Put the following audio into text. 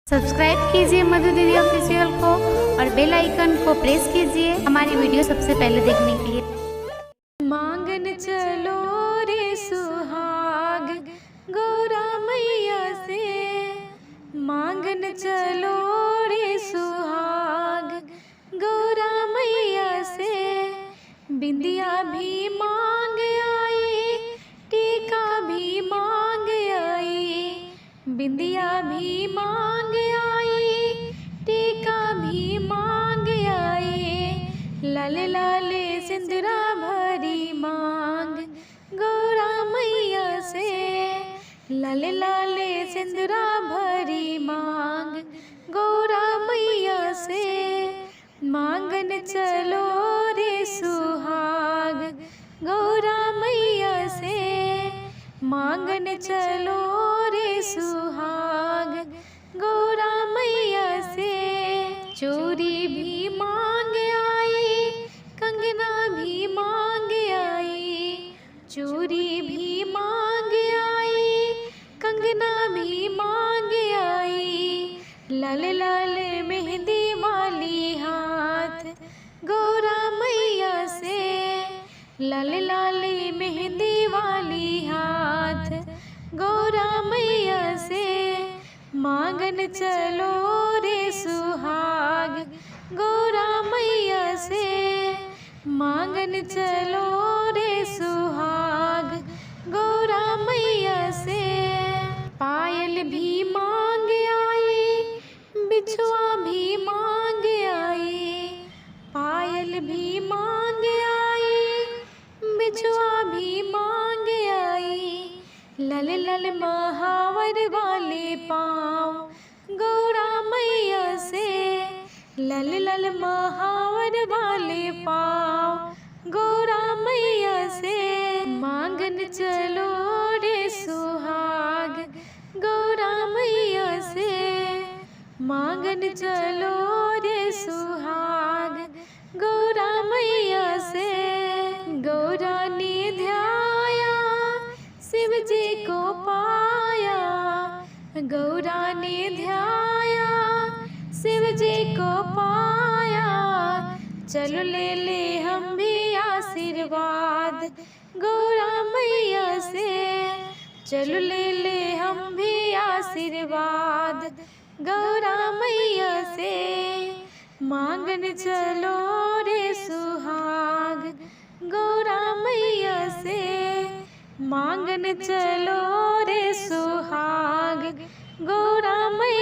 Subscribe कीजिए मधु दीदी official को और बेल आइकन को प्रेस कीजिए हमारी वीडियो सबसे पहले देखने के लिए। मांगन चलो रे सुहाग गौरा मैया से, मांगन चलो रे सुहाग गौरा मैया से। बिंदिया भी मांग आई, टीका भी मांग आई, बिंदिया भी मांग आई, टीका भी मांग आई। लाले लाले सिंदूरा भरी मांग गौरा मैया से, लाले लाले सिंदूरा भरी मांग गौरा मैया से। मांगन चलो रे सुहाग गौरा मैया से, मांगन चलो रे सुहाग गौरा मैया से। चूड़ी भी मांग आई, कंगना भी मांग आई, चूड़ी भी मांग आई, कंगना भी मांग आई। लाल लाल मेहंदी वाली हाथ गौरा मैया से, लाल लाल मेहंदी वाली हाथ गौरा मैया से। मांगन चलो रे सुहाग गौरा मैया से, मांगन चलो रे सुहाग गौरा मैया से। पायल भी मांग आई, बिछुआ भी मांग आई, पायल भी मांग आई, बिछुआ भी मांग आई। लल लल महावर वाले पाँव गौरा मैया से, लल लल महावर वाले पाँव गौरा मैया से। मांगन चलो रे सुहाग गौरा मैया से, मांगन चलो रे सुहाग गौरा मैया से। गौरा ने ध्याया शिव जी को पाया, गौरा ने ध्याया शिव जी को पाया। चलो ले ले हम भी आशीर्वाद गौरा मैया से, चलो ले ले हम भी आशीर्वाद गौरा मैया से। मांगन चलो रे सुहाग गौरा मैया से, मांगन चलो रे सुहाग गौरा मैया।